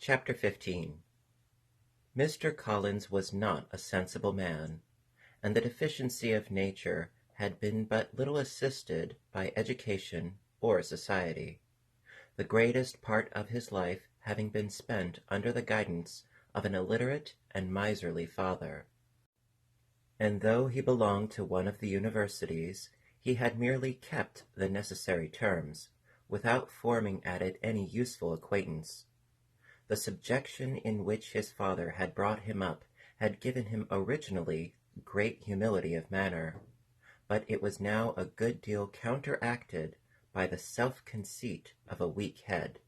Chapter 15. Mr. Collins was not a sensible man, and the deficiency of nature had been but little assisted by education or society, the greatest part of his life having been spent under the guidance of an illiterate and miserly father. And though he belonged to one of the universities, he had merely kept the necessary terms, without forming at it any useful acquaintance. The subjection in which his father had brought him up had given him originally great humility of manner, but it was now a good deal counteracted by the self-conceit of a weak head.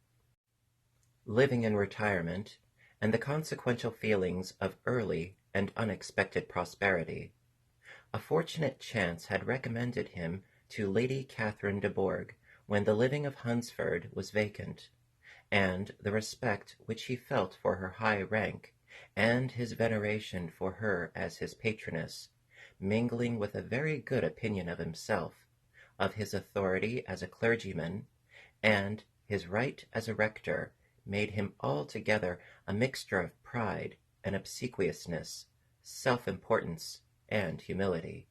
Living in retirement, and the consequential feelings of early and unexpected prosperity, a fortunate chance had recommended him to Lady Catherine de Bourgh when the living of Hunsford was vacant, and the respect which he felt for her high rank, and his veneration for her as his patroness, mingling with a very good opinion of himself, of his authority as a clergyman, and his right as a rector, made him altogether a mixture of pride and obsequiousness, self-importance and humility.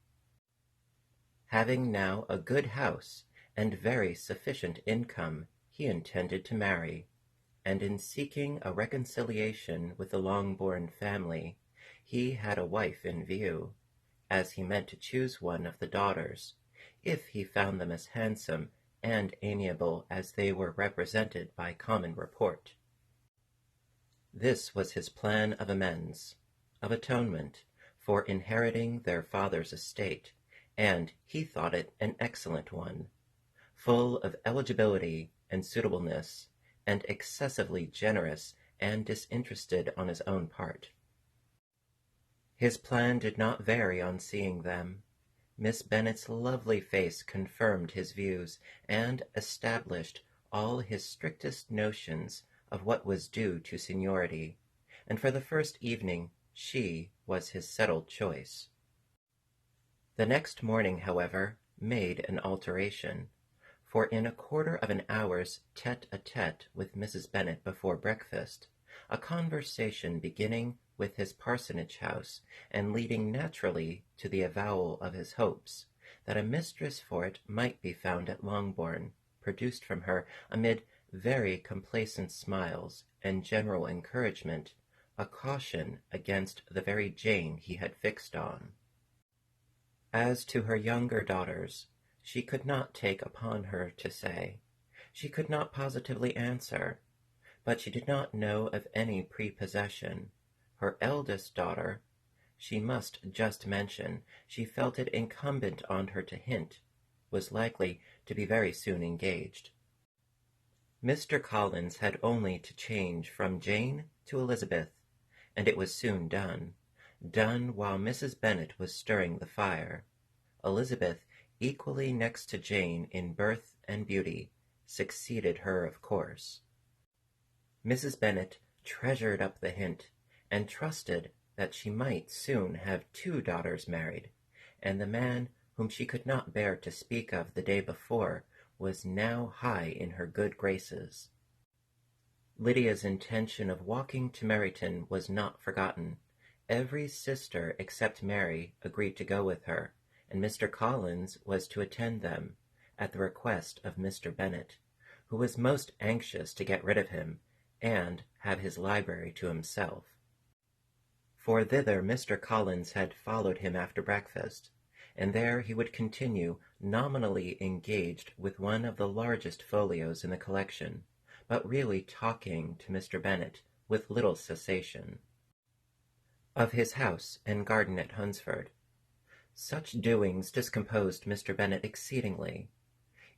Having now a good house and very sufficient income, he intended to marry, and in seeking a reconciliation with the Longbourn family, he had a wife in view, as he meant to choose one of the daughters, if he found them as handsome and amiable as they were represented by common report. This was his plan of amends, of atonement, for inheriting their father's estate, and he thought it an excellent one, full of eligibility and suitableness, and excessively generous and disinterested on his own part. His plan did not vary on seeing them. Miss Bennet's lovely face confirmed his views, and established all his strictest notions of what was due to seniority, and for the first evening she was his settled choice. The next morning, however, made an alteration, for in a quarter of an hour's tete-a-tete with Mrs. Bennet before breakfast, a conversation beginning with his parsonage house, and leading naturally to the avowal of his hopes that a mistress for it might be found at Longbourn, produced from her, amid very complacent smiles and general encouragement, a caution against the very Jane he had fixed on. As to her younger daughters, she could not take upon her to say. She could not positively answer, but she did not know of any prepossession. Her eldest daughter, she must just mention, she felt it incumbent on her to hint, was likely to be very soon engaged. Mr. Collins had only to change from Jane to Elizabeth, and it was soon done while Mrs. Bennet was stirring the fire. Elizabeth, equally next to Jane in birth and beauty, succeeded her of course. Mrs. Bennet treasured up the hint, and trusted that she might soon have 2 daughters married, and the man whom she could not bear to speak of the day before was now high in her good graces. Lydia's intention of walking to Meryton was not forgotten. Every sister except Mary agreed to go with her, and Mr. Collins was to attend them, at the request of Mr. Bennet, who was most anxious to get rid of him, and have his library to himself. For thither Mr. Collins had followed him after breakfast, and there he would continue nominally engaged with one of the largest folios in the collection, but really talking to Mr. Bennet with little cessation. Of his house and garden at Hunsford. Such doings discomposed Mr. Bennet exceedingly.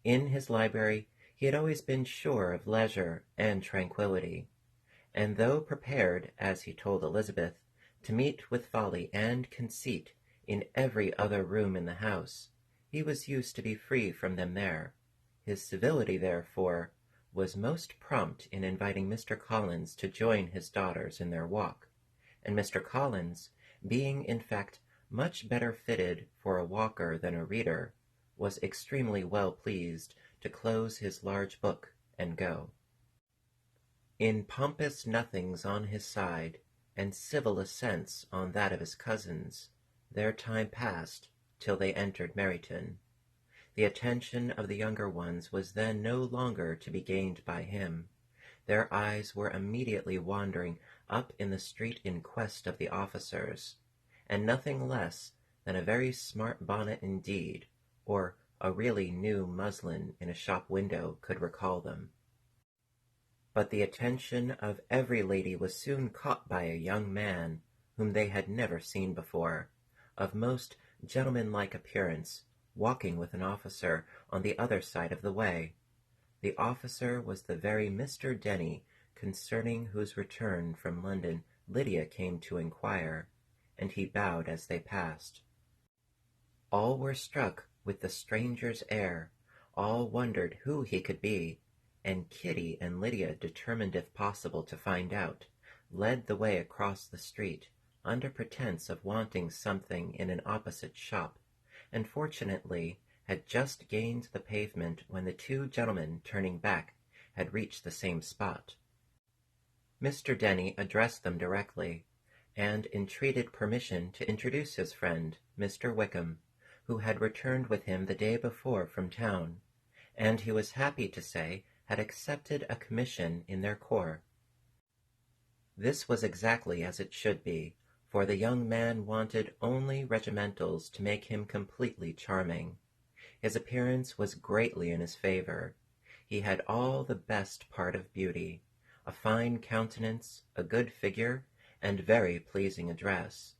In his library he had always been sure of leisure and tranquillity, and though prepared, as he told Elizabeth, to meet with folly and conceit in every other room in the house, he was used to be free from them there. His civility, therefore, was most prompt in inviting Mr. Collins to join his daughters in their walk, and Mr. Collins, being in fact much better fitted for a walker than a reader, was extremely well pleased to close his large book and go. In pompous nothings on his side, and civil assents on that of his cousins, their time passed till they entered Meryton. The attention of the younger ones was then no longer to be gained by him. Their eyes were immediately wandering up in the street in quest of the officers, and nothing less than a very smart bonnet indeed, or a really new muslin in a shop window could recall them. But the attention of every lady was soon caught by a young man whom they had never seen before, of most gentlemanlike appearance, walking with an officer on the other side of the way. The officer was the very Mr. Denny concerning whose return from London Lydia came to inquire, and he bowed as they passed. All were struck with the stranger's air, all wondered who he could be, and Kitty and Lydia, determined if possible to find out, led the way across the street, under pretence of wanting something in an opposite shop, and fortunately had just gained the pavement when the two gentlemen, turning back, had reached the same spot. Mr. Denny addressed them directly, and entreated permission to introduce his friend, Mr. Wickham, who had returned with him the day before from town, and he was happy to say had accepted a commission in their corps. This was exactly as it should be, for the young man wanted only regimentals to make him completely charming. His appearance was greatly in his favor. He had all the best part of beauty, a fine countenance, a good figure, and very pleasing address.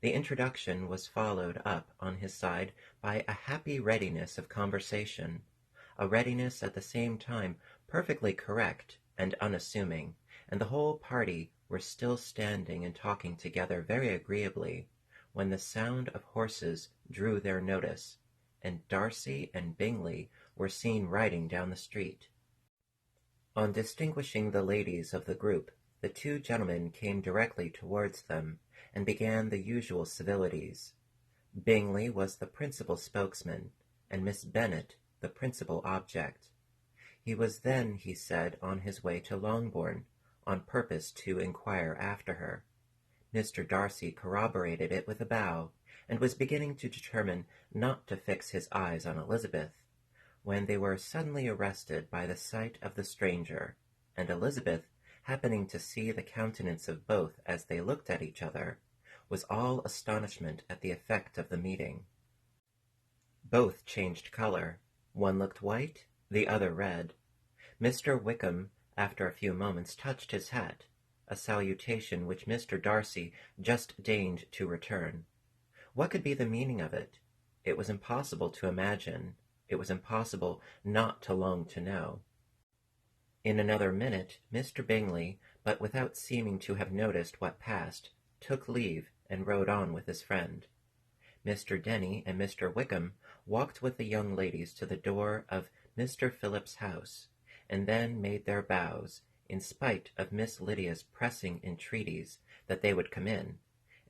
The introduction was followed up on his side by a happy readiness of conversation, a readiness at the same time perfectly correct and unassuming, and the whole party were still standing and talking together very agreeably, when the sound of horses drew their notice, and Darcy and Bingley were seen riding down the street. On distinguishing the ladies of the group, the two gentlemen came directly towards them, and began the usual civilities. Bingley was the principal spokesman, and Miss Bennet the principal object. He was then, he said, on his way to Longbourn, on purpose to inquire after her. Mr. Darcy corroborated it with a bow, and was beginning to determine not to fix his eyes on Elizabeth, when they were suddenly arrested by the sight of the stranger, and Elizabeth, happening to see the countenance of both as they looked at each other, was all astonishment at the effect of the meeting. Both changed color. One looked white, the other red. Mr. Wickham, after a few moments, touched his hat, a salutation which Mr. Darcy just deigned to return. What could be the meaning of it? It was impossible to imagine. It was impossible not to long to know. In another minute, Mr. Bingley, but without seeming to have noticed what passed, took leave and rode on with his friend. Mr. Denny and Mr. Wickham walked with the young ladies to the door of Mr. Phillips's house, and then made their bows, in spite of Miss Lydia's pressing entreaties that they would come in,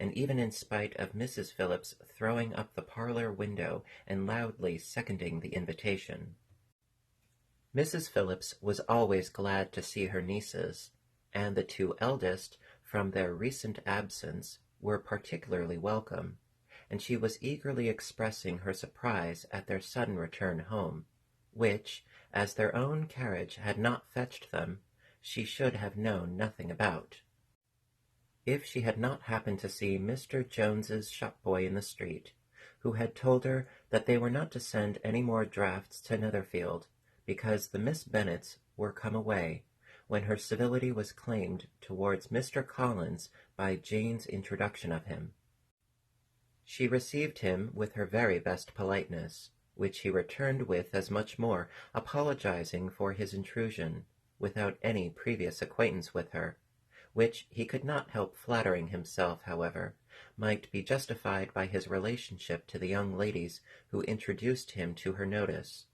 and even in spite of Mrs. Phillips throwing up the parlor window and loudly seconding the invitation. Mrs. Phillips was always glad to see her nieces, and the two eldest, from their recent absence, were particularly welcome, and she was eagerly expressing her surprise at their sudden return home, which, as their own carriage had not fetched them, she should have known nothing about. If she had not happened to see Mr. Jones's shop-boy in the street, who had told her that they were not to send any more drafts to Netherfield, because the Miss Bennets were come away, when her civility was claimed towards Mr. Collins by Jane's introduction of him. She received him with her very best politeness, which he returned with as much more, apologizing for his intrusion, without any previous acquaintance with her, which he could not help flattering himself, however, might be justified by his relationship to the young ladies who introduced him to her notice.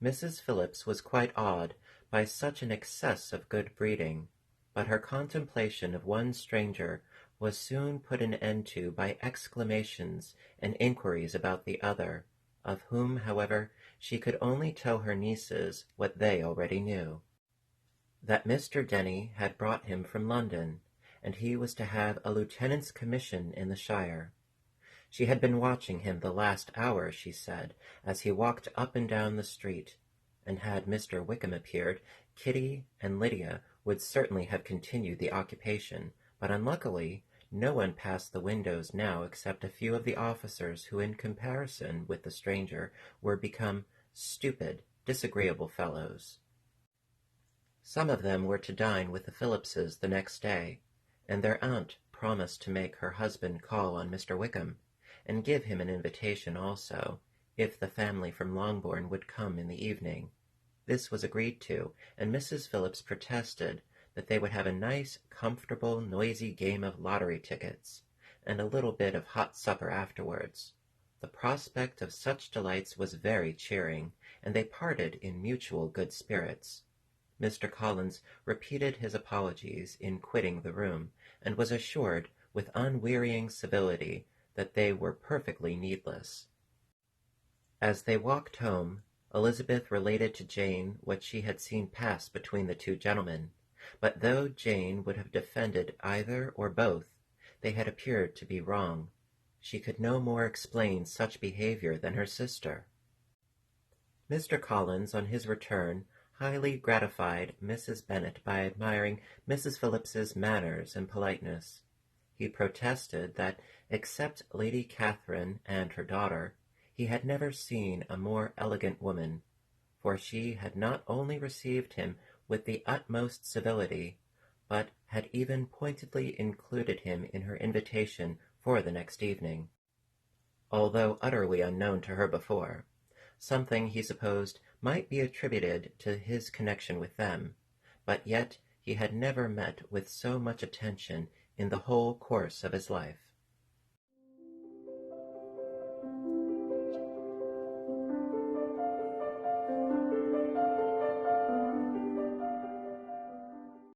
Mrs. Phillips was quite awed by such an excess of good breeding, but her contemplation of one stranger was soon put an end to by exclamations and inquiries about the other, of whom, however, she could only tell her nieces what they already knew. that Mr. Denny had brought him from London, and he was to have a lieutenant's commission in the shire. She had been watching him the last hour, she said, as he walked up and down the street, and had Mr. Wickham appeared, Kitty and Lydia would certainly have continued the occupation, but unluckily no one passed the windows now except a few of the officers who, in comparison with the stranger, were become stupid, disagreeable fellows. Some of them were to dine with the Phillipses the next day, and their aunt promised to make her husband call on Mr. Wickham, and give him an invitation also, if the family from Longbourn would come in the evening. This was agreed to, and Mrs. Phillips protested that they would have a nice, comfortable, noisy game of lottery tickets, and a little bit of hot supper afterwards. The prospect of such delights was very cheering, and they parted in mutual good spirits. Mr. Collins repeated his apologies in quitting the room, and was assured with unwearying civility that they were perfectly needless. As they walked home, Elizabeth related to Jane what she had seen pass between the two gentlemen, but though Jane would have defended either or both, they had appeared to be wrong. She could no more explain such behavior than her sister. Mr. Collins, on his return, highly gratified Mrs. Bennet by admiring Mrs. Phillips's manners and politeness. He protested that, except Lady Catherine and her daughter, he had never seen a more elegant woman, for she had not only received him with the utmost civility, but had even pointedly included him in her invitation for the next evening, although utterly unknown to her before. Something he supposed might be attributed to his connection with them, but yet he had never met with so much attention in the whole course of his life.